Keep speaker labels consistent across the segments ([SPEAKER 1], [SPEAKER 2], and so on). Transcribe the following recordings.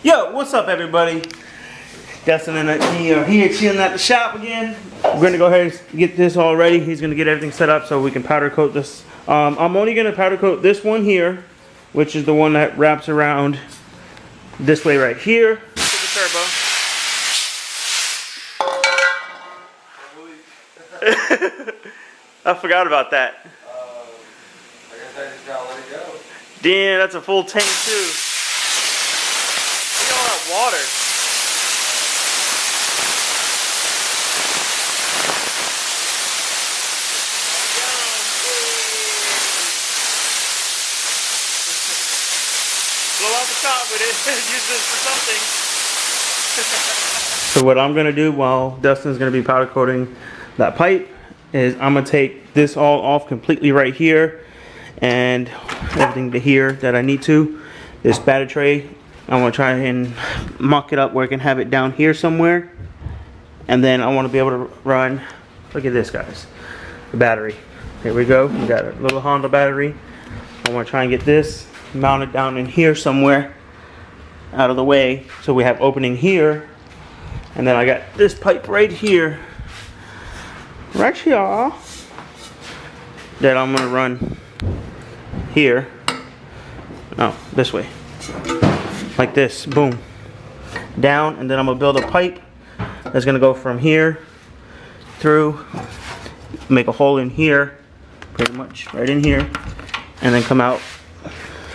[SPEAKER 1] Yo, what's up, everybody? Dustin and me are here chilling at the shop again. We're gonna go ahead and get this all ready. He's gonna get everything set up so we can powder coat this. I'm only gonna powder coat this one here, which is the one that wraps around this way right here to the turbo. I forgot about that.
[SPEAKER 2] I guess I just gotta let it go.
[SPEAKER 1] Damn, that's a full tank too. Look at all that water. Blow out the top with it. Use this for something. So what I'm gonna do while Dustin's gonna be powder coating that pipe is I'm gonna take this all off completely right here and everything to here that I need to. This battery tray, I want to try and muck it up where I can have it down here somewhere. And then I want to be able to run, look at this guys, the battery. Here we go, we got a little Honda battery. I want to try and get this mounted down in here somewhere out of the way so we have opening here. And then I got this pipe right here, that I'm going to run here. Oh, this way. Like this, boom. Down, and then I'm gonna build a pipe that's gonna go from here through, make a hole in here, pretty much right in here, and then come out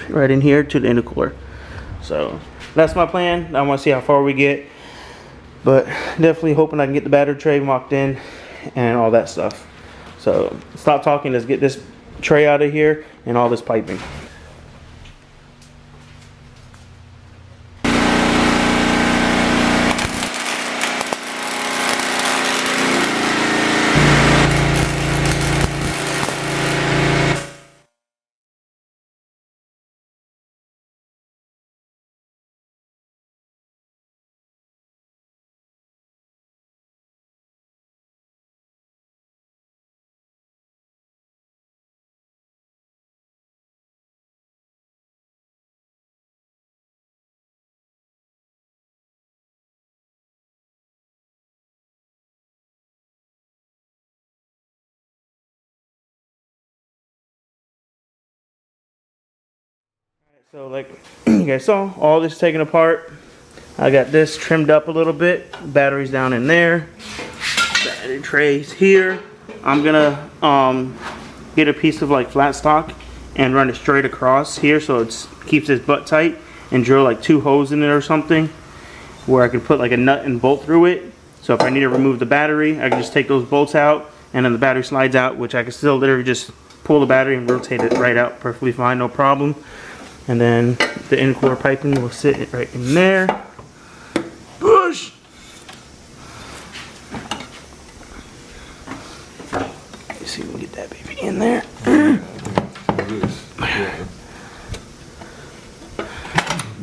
[SPEAKER 1] right in here to the intercooler. So that's my plan. I want to see how far we get, but definitely hoping I can get the battery tray mocked in and all that stuff. So stop talking, let's get this tray out of here and all this piping. So like you guys saw, all this taken apart. I got this trimmed up a little bit. Batteries down in there. Battery trays here. I'm gonna get a piece of like flat stock and run it straight across here so it keeps this butt tight, and drill like 2 holes in it or something where I can put like a nut and bolt through it. So if I need to remove the battery, I can just take those bolts out and then the battery slides out, which I can still literally just pull the battery and rotate it right out perfectly fine, no problem. And then the intercooler piping will sit right in there. Push! Let's see if we can get that baby in there.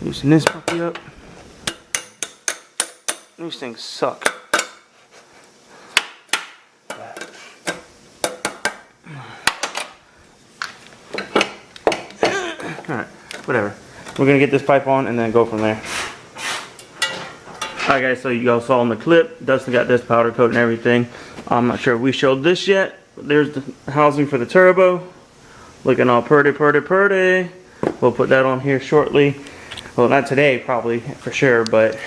[SPEAKER 1] Loosen this puppy up. These things suck. Alright, whatever. We're gonna get this pipe on and then go from there. Alright guys, so you guys saw in the clip, Dustin got this powder coat and everything. I'm not sure if we showed this yet. There's the housing for the turbo. Looking all purty. We'll put that on here shortly. Well, not today probably, for sure, but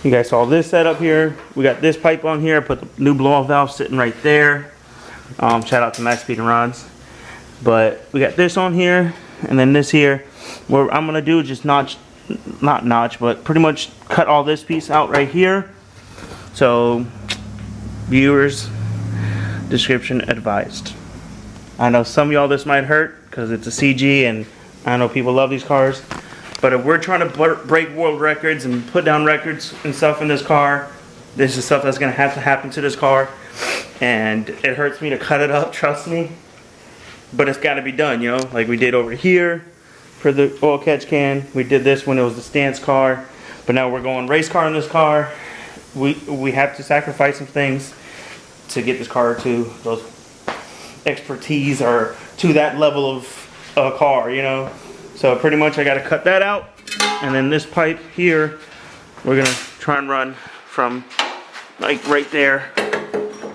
[SPEAKER 1] you guys saw this setup here. We got this pipe on here. I put the new blow-off valve sitting right there. Shout out to Max Speed and Rods. But we got this on here, and then this here. What I'm gonna do is just but pretty much cut all this piece out right here. So, viewers, description advised. I know some of y'all this might hurt because it's a CG, and I know people love these cars. But if we're trying to break world records and put down records and stuff in this car, this is stuff that's gonna have to happen to this car, and it hurts me to cut it up. Trust me. But it's got to be done, you know, like we did over here for the oil catch can. We did this when it was the stance car, but now we're going race car in this car. We have to sacrifice some things to get this car to those expertise or to that level of a car, you know. So pretty much I got to cut that out, and then this pipe here, we're gonna try and run from like right there,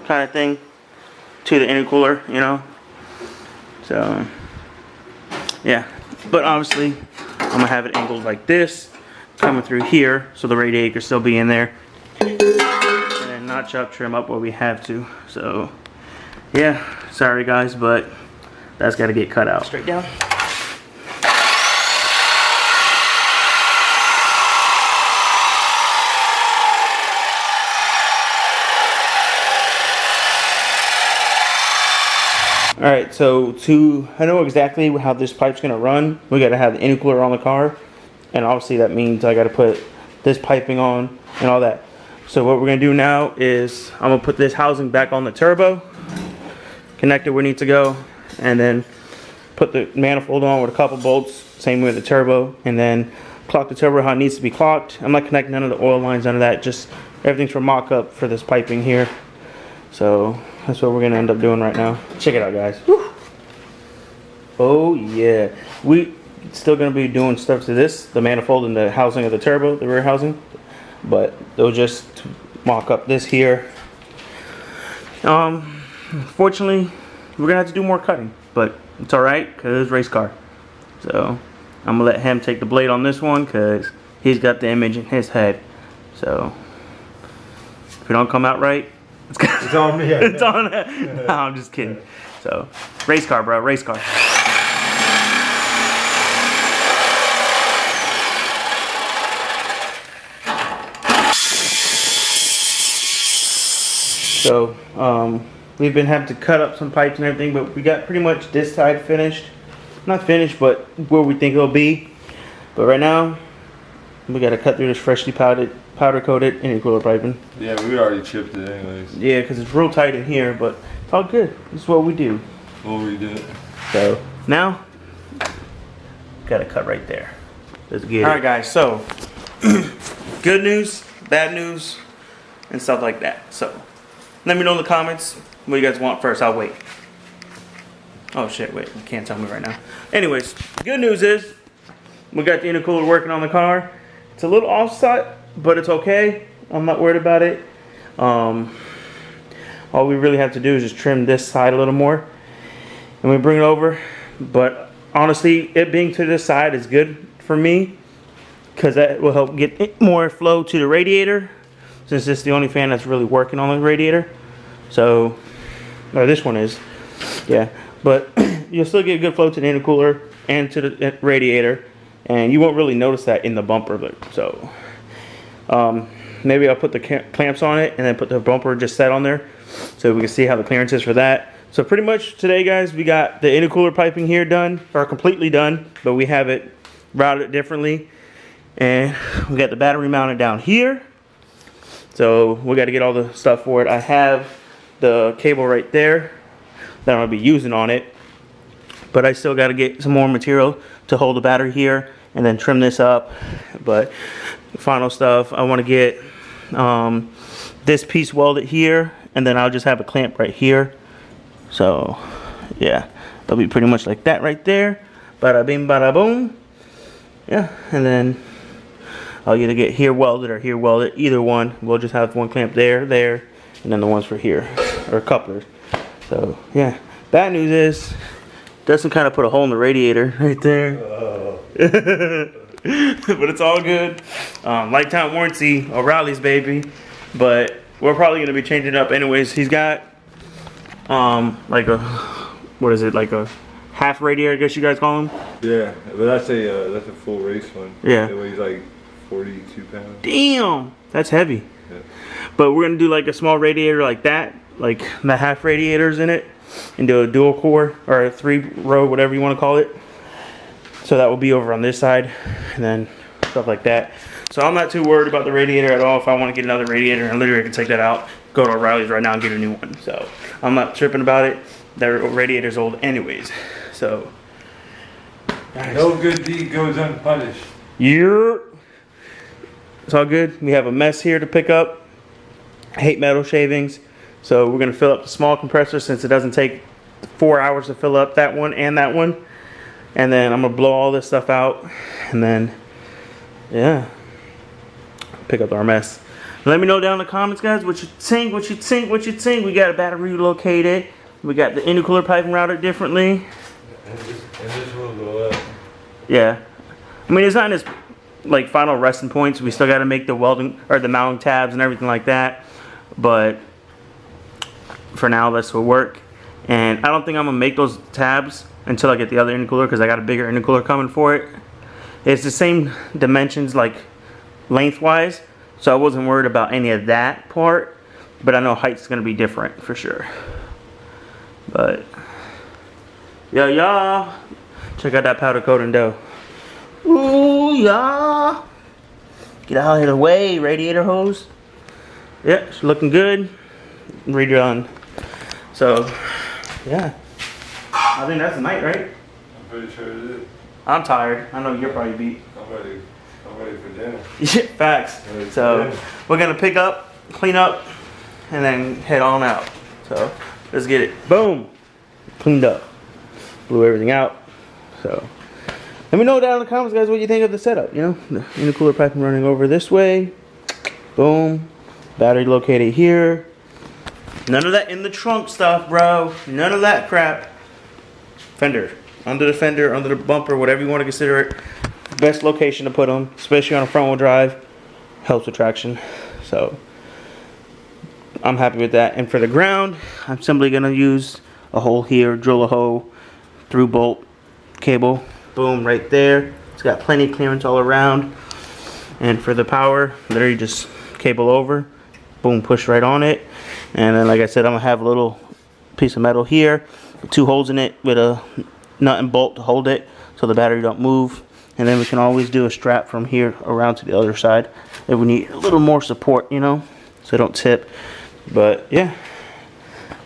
[SPEAKER 1] kind of thing, to the intercooler, you know. So yeah, but obviously I'm gonna have it angled like this, coming through here, so the radiator can still be in there, and then notch up, trim up where we have to. So yeah, sorry guys, but that's got to get cut out. Straight down. Alright, so I know exactly how this pipe's going to run. We got to have the intercooler on the car, and obviously that means I got to put this piping on and all that. So what we're going to do now is I'm going to put this housing back on the turbo, connect it where it needs to go, and then put the manifold on with a couple bolts, same with the turbo, and then clock the turbo how it needs to be clocked. I'm not connecting none of the oil lines, none of that, just everything's for mock-up for this piping here. So that's what we're gonna end up doing right now. Check it out, guys. Whew. Oh yeah, we still gonna be doing stuff to this, the manifold and the housing of the turbo, the rear housing, but they'll just mock up this here. Fortunately, we're gonna have to do more cutting, but it's all right because it's race car. So I'm gonna let him take the blade on this one because he's got the image in his head. So if it don't come out right, it's on me. It's on. No, I'm just kidding. So, race car, bro. Race car. So, we've been having to cut up some pipes and everything, but we got pretty much this side finished. Not finished, but where we think it'll be. But right now, we got to cut through this freshly powder coated intercooler piping.
[SPEAKER 2] Yeah, we already chipped it anyways.
[SPEAKER 1] Yeah, because it's real tight in here, but it's all good. This is what we do.
[SPEAKER 2] We'll redo it.
[SPEAKER 1] So now, gotta cut right there. Let's get it. All right, guys. So, good news, bad news, and stuff like that. So, let me know in the comments what you guys want first. I'll wait. Oh shit! Wait, you can't tell me right now. Anyways, good news is we got the intercooler working on the car. It's a little offset, but it's okay. I'm not worried about it. All we really have to do is just trim this side a little more, and we bring it over. But honestly, it being to this side is good for me because that will help get more flow to the radiator, since this is the only fan that's really working on the radiator. So, or this one is, yeah. But you'll still get good flow to the intercooler and to the radiator, and you won't really notice that in the bumper. So maybe I'll put the clamps on it and then put the bumper just set on there so we can see how the clearance is for that. So pretty much today, guys, we got the intercooler piping here done, or completely done, but we have it routed differently, and we got the battery mounted down here. So we got to get all the stuff for it. I have the cable right there that I'll be using on it, but I still got to get some more material to hold the battery here and then trim this up. But final stuff, I want to get this piece welded here, and then I'll just have a clamp right here. So yeah, it'll be pretty much like that right there. Bada bing, bada boom. Yeah, and then I'll either get here welded or here welded. Either one. We'll just have one clamp there, and then the ones for here, or couplers. So yeah, bad news is Dustin kind of put a hole in the radiator right there. But it's all good. Lifetime warranty, O'Reilly's baby. But we're probably gonna be changing it up anyways. He's got like a, what is it, like a half radiator, I guess you guys call him?
[SPEAKER 2] Yeah, but that's a full race one.
[SPEAKER 1] Yeah.
[SPEAKER 2] It weighs like 42 pounds.
[SPEAKER 1] Damn, that's heavy.
[SPEAKER 2] Yeah.
[SPEAKER 1] But we're gonna do like a small radiator like that, like the half radiators in it, and do a dual core or a 3-row, whatever you want to call it. So that will be over on this side, and then stuff like that. So I'm not too worried about the radiator at all. If I want to get another radiator, I literally can take that out, go to O'Reilly's right now and get a new one. So I'm not tripping about it. Their radiator's old anyways. So guys,
[SPEAKER 2] no good deed goes unpunished.
[SPEAKER 1] yeah. It's all good. We have a mess here to pick up. I hate metal shavings. So we're going to fill up the small compressor since it doesn't take 4 hours to fill up that one and that one. And then I'm gonna blow all this stuff out, and then, yeah, pick up our mess. Let me know down in the comments, guys, what you think, what you think, what you think. We got a battery relocated. We got the intercooler piping routed differently.
[SPEAKER 2] And this will go up.
[SPEAKER 1] Yeah. I mean, it's not in its, like, final resting points. We still got to make the welding, or the mounting tabs and everything like that. But for now, this will work. And I don't think I'm going to make those tabs until I get the other intercooler, because I got a bigger intercooler coming for it. It's the same dimensions, like, lengthwise. So I wasn't worried about any of that part, but I know height's gonna be different for sure. But yeah, check out that powder coating dough. Ooh yeah, get out of the way, radiator hose. Yeah, it's looking good. Redone. So yeah, I think that's the night, right?
[SPEAKER 2] I'm pretty sure it is.
[SPEAKER 1] I'm tired. I know you're probably beat.
[SPEAKER 2] I'm ready for dinner.
[SPEAKER 1] Yeah, facts. So we're gonna pick up, clean up, and then head on out. So let's get it. Boom. Cleaned up. Blew everything out. So let me know down in the comments, guys, what you think of the setup. You know, the intercooler piping running over this way. Boom. Battery located here. None of that in the trunk stuff, bro. None of that crap. Fender. Under the fender, under the bumper, whatever you want to consider it. Best location to put them, especially on a front wheel drive. Helps with traction. So I'm happy with that. And for the ground, I'm simply going to use a hole here, drill a hole, through bolt cable. Boom, right there. It's got plenty of clearance all around. And for the power, literally just cable over. Boom, push right on it. And then, like I said, I'm going to have a little piece of metal here. 2 holes in it with a nut and bolt to hold it so the battery don't move. And then we can always do a strap from here around to the other side if we need a little more support, you know, so it don't tip. But yeah,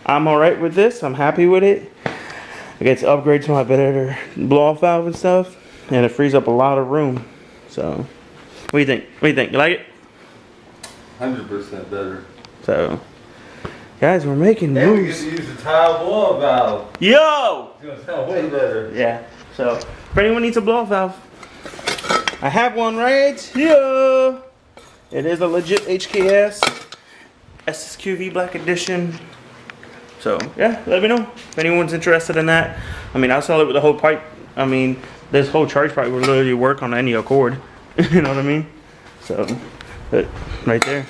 [SPEAKER 1] I'm alright with this. I'm happy with it. I get to upgrade to my better blow-off valve and stuff, and it frees up a lot of room. So what do you think? What do you think? You like it?
[SPEAKER 2] 100% better.
[SPEAKER 1] So guys, we're making
[SPEAKER 2] And we get
[SPEAKER 1] moves.
[SPEAKER 2] to use the tile blow valve.
[SPEAKER 1] Yo!
[SPEAKER 2] It's gonna sound way better.
[SPEAKER 1] Yeah. So if anyone needs a blow-off valve, I have one right here. It is a legit HKS SSQV Black Edition. So yeah, let me know if anyone's interested in that. I mean, I'll sell it with the whole pipe. I mean, this whole charge pipe would literally work on any Accord. You know what I mean? So, but right there.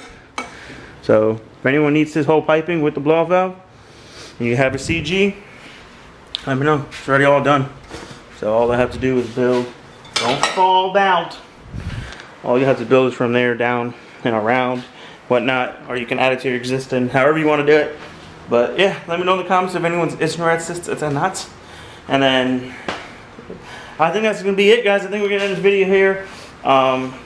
[SPEAKER 1] So if anyone needs this whole piping with the blow-off valve, and you have a CG, let me know. It's already all done. So all I have to do is build. Don't fall down. All you have to build is from there down and around, whatnot, or you can add it to your existing, however you want to do it. But yeah, let me know in the comments if anyone's interested or not. And then I think that's gonna be it, guys. I think we're gonna end this video here.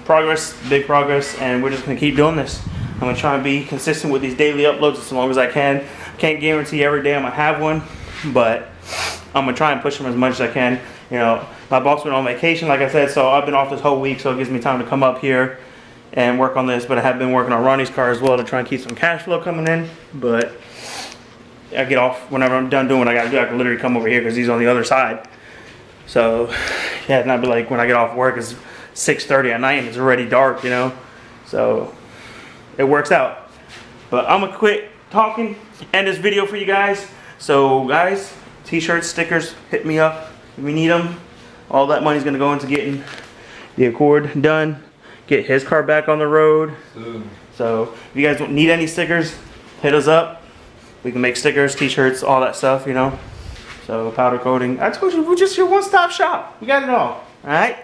[SPEAKER 1] Progress, big progress, and we're just gonna keep doing this. I'm gonna try and be consistent with these daily uploads as long as I can. Can't guarantee every day I'm gonna have one, but I'm gonna try and push them as much as I can. You know, my boss went on vacation, like I said, so I've been off this whole week, so it gives me time to come up here and work on this. But I have been working on Ronnie's car as well to try and keep some cash flow coming in. But I get off whenever I'm done doing what I gotta do. I can literally come over here because he's on the other side. So yeah, it's not be like when I get off work, it's 6:30 at night and it's already dark, you know. So it works out. But I'm gonna quit talking, end this video for you guys. So guys, t-shirts, stickers, hit me up if we need them. All that money's gonna go into getting the Accord done, get his car back on the road. So if you guys don't need any stickers, hit us up. We can make stickers, t-shirts, all that stuff, you know. So powder coating. I told you, we're just your one-stop shop. We got it all. Alright?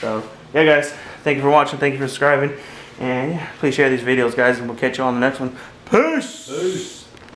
[SPEAKER 1] So yeah, guys, thank you for watching, thank you for subscribing, and yeah, please share these videos, guys, and we'll catch you on the next one. Peace!